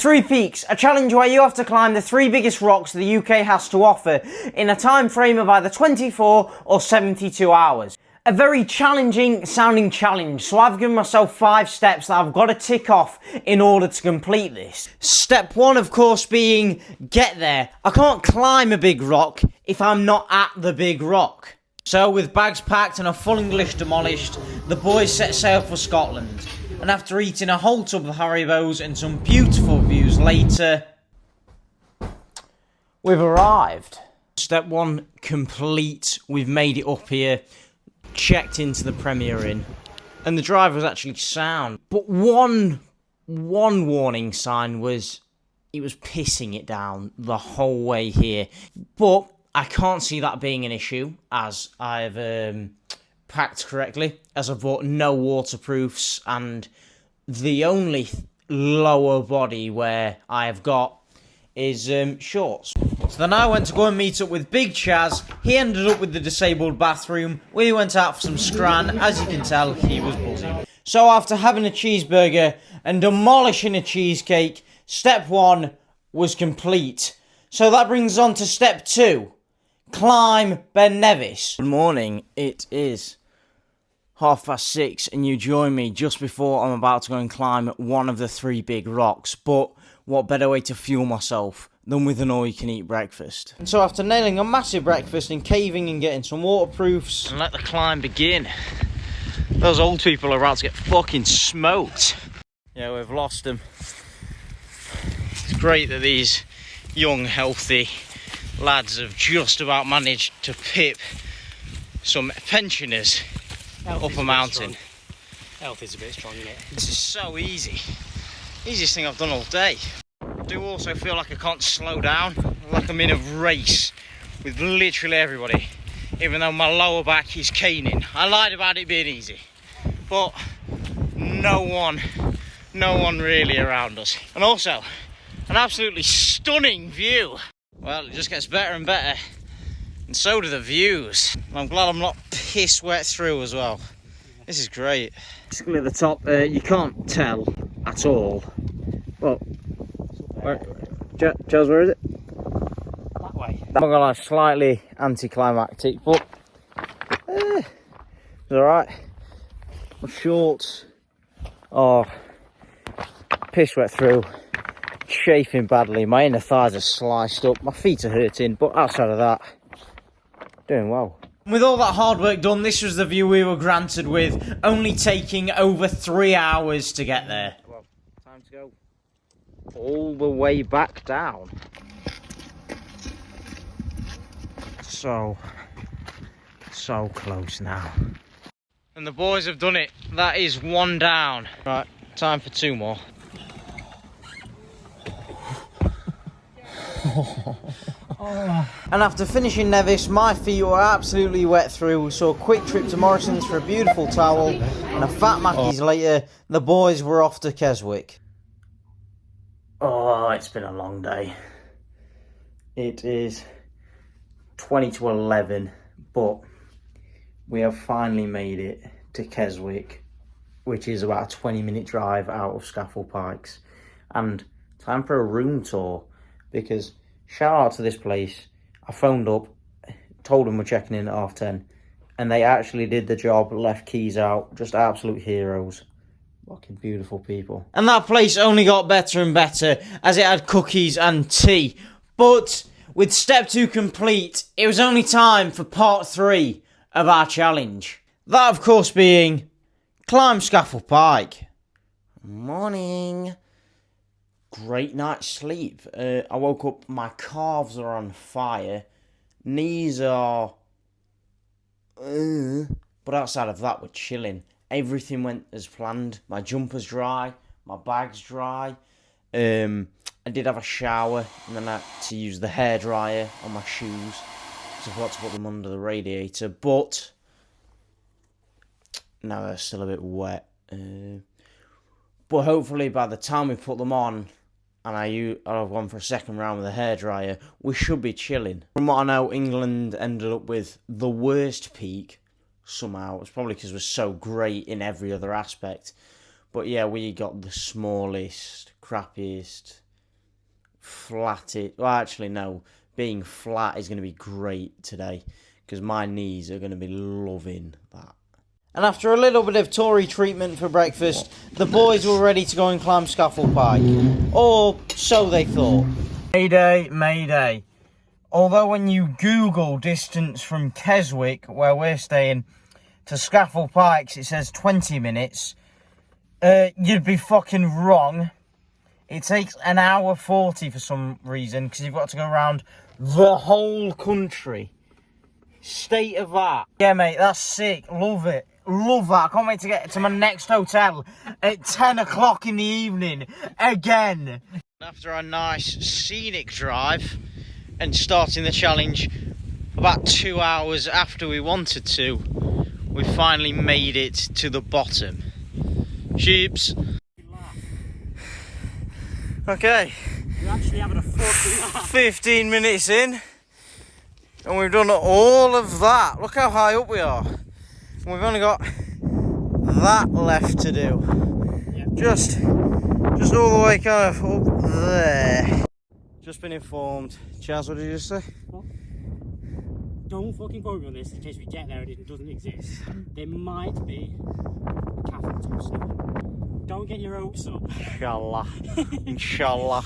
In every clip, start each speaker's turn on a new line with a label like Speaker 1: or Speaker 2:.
Speaker 1: Three Peaks, a challenge where you have to climb the three biggest rocks the UK has to offer in a time frame of either 24 or 72 hours. A very challenging sounding challenge, so I've given myself 5 steps that I've got to tick off in order to complete this. Step 1, of course, being get there. I can't climb a big rock if I'm not at the big rock. So with bags packed and a full English demolished, the boys set sail for Scotland. And after eating a whole tub of Haribos and some beautiful views later, we've arrived. Step 1 complete. We've made it up here. Checked into the Premier Inn. And the drive was actually sound. But one warning sign was it was pissing it down the whole way here. But I can't see that being an issue as I've packed correctly, as I've bought no waterproofs, and the only lower body where I have got is shorts. So then I went to go and meet up with Big Chaz. He ended up with the disabled bathroom. We went out for some scran. As you can tell, he was buzzing. So after having a cheeseburger and demolishing a cheesecake, step 1 was complete. So that brings us on to step 2. Climb Ben Nevice. Good morning. It is 6:30 and you join me just before I'm about to go and climb one of the 3 big rocks. But what better way to fuel myself than with an all-you-can-eat breakfast? And so after nailing a massive breakfast and caving and getting some waterproofs, and let the climb begin. Those old people are about to get fucking smoked. Yeah, we've lost them. It's great that these young, healthy lads have just about managed to pip some pensioners up a mountain.
Speaker 2: Health is a bit strong, isn't it?
Speaker 1: This is so easy. Easiest thing I've done all day. I do also feel like I can't slow down, like I'm in a race with literally everybody, even though my lower back is caning. I lied about it being easy, but no one really around us. And also, an absolutely stunning view. Well, it just gets better and better, and so do the views. I'm glad I'm not piss wet through as well. This is great. Basically at the top, you can't tell at all. Well, Charles, where is it?
Speaker 2: That way.
Speaker 1: I'm gonna lie, slightly anticlimactic, but it's alright. My shorts are piss wet through, chafing badly. My inner thighs are sliced up, my feet are hurting, but outside of that, doing well. With all that hard work done, this was the view we were granted with, only taking over 3 hours to get there. Well, time to go all the way back down. So close now. And the boys have done it. That is 1 down. Right, time for 2 more. And after finishing Nevice, my feet were absolutely wet through, so a quick trip to Morrison's for a beautiful towel, and a fat Mackey's later, the boys were off to Kezwick. Oh, it's been a long day. It is 20 to 11, but we have finally made it to Kezwick, which is about a 20-minute drive out of Scafell Pikes. And time for a room tour, because shout out to this place. I phoned up, told them we're checking in at 10:30, and they actually did the job, left keys out, just absolute heroes. Fucking beautiful people. And that place only got better and better as it had cookies and tea. But with step 2 complete, it was only time for part 3 of our challenge. That, of course, being climb Scafell Pike. Morning. Great night's sleep. I woke up, my calves are on fire, knees are, but outside of that, we're chilling. Everything went as planned. My jumper's dry, my bag's dry. I did have a shower, and then I had to use the hairdryer on my shoes, so I forgot to put them under the radiator, but now they're still a bit wet. But hopefully by the time we put them on, and I've gone for a second round with a hairdryer, we should be chilling. From what I know, England ended up with the worst peak somehow. It's probably because we're so great in every other aspect. But yeah, we got the smallest, crappiest, flat it. Well, actually, no. Being flat is going to be great today because my knees are going to be loving that. And after a little bit of Tory treatment for breakfast, the boys were ready to go and climb Scafell Pike. Or so they thought. Mayday, mayday. Although when you Google distance from Kezwick, where we're staying, to Scafell Pikes, it says 20 minutes. You'd be fucking wrong. It takes an hour 40 for some reason, because you've got to go around the whole country. State of that. Yeah, mate, that's sick. Love it. Love that. I can't wait to get to my next hotel at 10 o'clock in the evening. Again. After a nice scenic drive and starting the challenge about 2 hours after we wanted to, we finally made it to the bottom. Sheeps. Okay.
Speaker 2: You're actually having a fucking laugh.
Speaker 1: 15 minutes in, and we've done all of that. Look how high up we are. We've only got that left to do.
Speaker 2: Yeah.
Speaker 1: Just all the way kind of up there. Just been informed. Chaz, what did you just say?
Speaker 2: What? Don't fucking quote me on this in case we get there and it doesn't exist. There might be a cafe on top of snow. Don't get your hopes up.
Speaker 1: Inshallah. Inshallah.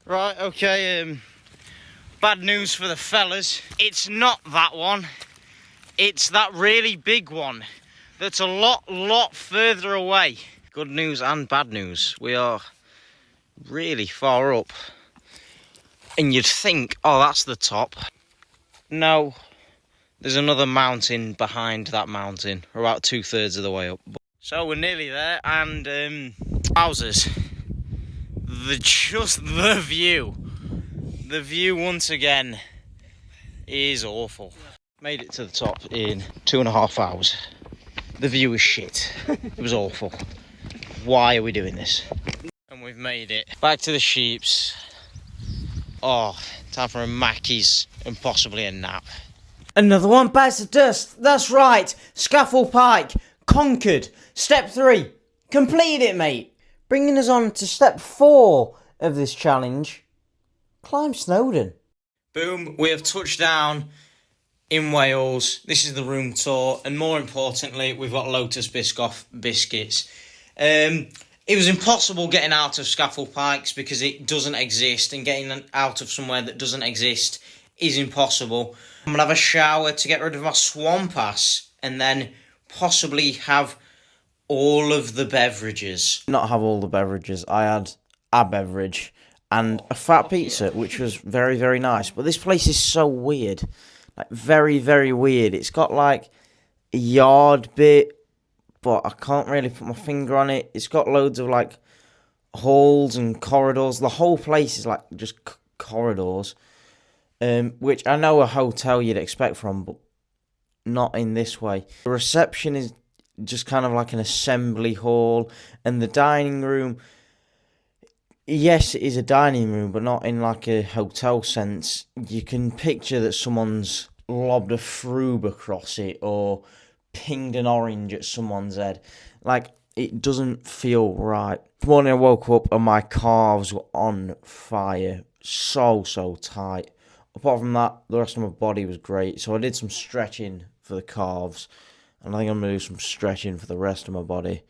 Speaker 1: Right, okay, bad news for the fellas. It's not that one. It's that really big one that's a lot further away. Good news and bad news. We are really far up. And you'd think, oh, that's the top. No, there's another mountain behind that mountain. We're about 2/3 of the way up. So we're nearly there, and wowzers. The view. The view once again is awful. Made it to the top in 2.5 hours. The view is shit. It was awful. Why are we doing this? And we've made it. Back to the sheeps. Oh, time for a Mackey's and possibly a nap. Another one bites the dust. That's right. Scafell Pike. Conquered. Step 3. Completed it, mate. Bringing us on to step 4 of this challenge. Climb Snowdon. Boom. We have touched down in Wales. This is the room tour. And more importantly, we've got Lotus Biscoff biscuits. It was impossible getting out of Scafell Pikes because it doesn't exist, and getting out of somewhere that doesn't exist is impossible. I'm going to have a shower to get rid of my swamp ass, and then possibly have all of the beverages. Not have all the beverages. I had a beverage and a fat pizza, which was very, very nice. But this place is so weird. Like, very, very weird. It's got, like, a yard bit, but I can't really put my finger on it. It's got loads of, like, halls and corridors. The whole place is, like, just corridors, which I know a hotel you'd expect from, but not in this way. The reception is just kind of like an assembly hall, and the dining room, yes, it is a dining room, but not in, like, a hotel sense. You can picture that someone's lobbed a froob across it, or pinged an orange at someone's head. Like, it doesn't feel right. This morning I woke up and my calves were on fire. So tight. Apart from that, the rest of my body was great. So I did some stretching for the calves, and I think I'm going to do some stretching for the rest of my body.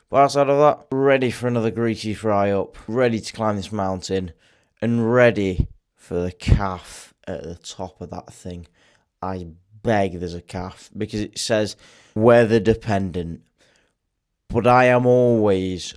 Speaker 1: But outside of that, ready for another greasy fry up. Ready to climb this mountain, and ready for the calf at the top of that thing. I beg there's a calf, because it says weather dependent, but I am always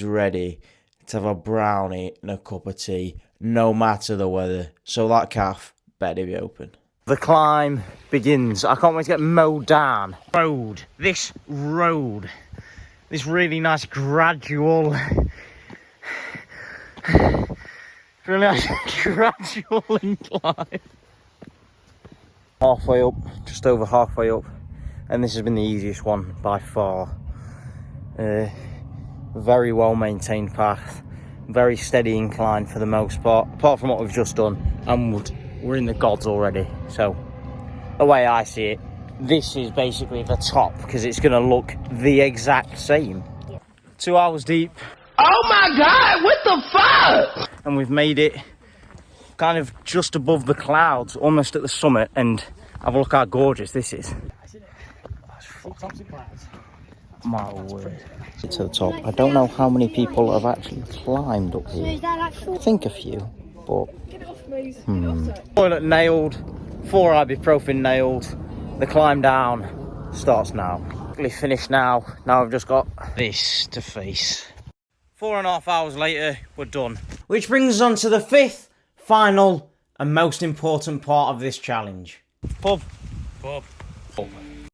Speaker 1: ready to have a brownie and a cup of tea, no matter the weather. So that calf better be open. The climb begins. I can't wait to get mowed down. This road, this really nice gradual, really nice gradual incline. Halfway up, just over halfway up, and this has been the easiest one by far. Very well maintained path, very steady incline for the most part, apart from what we've just done, and we're in the gods already. So the way I see it, this is basically the top, because it's going to look the exact same. 2 hours deep.
Speaker 3: Oh my God, what the fuck?
Speaker 1: and we've made it kind of just above the clouds, almost at the summit, and have a look how gorgeous this is. My word. To the top. I don't know how many people have actually climbed up here. I think a few, but... Toilet nailed, 4 ibuprofen nailed. The climb down starts now. Finished now. Now I've just got this to face. 4.5 hours later, we're done. Which brings us on to the 5th, final, and most important part of this challenge. Pub.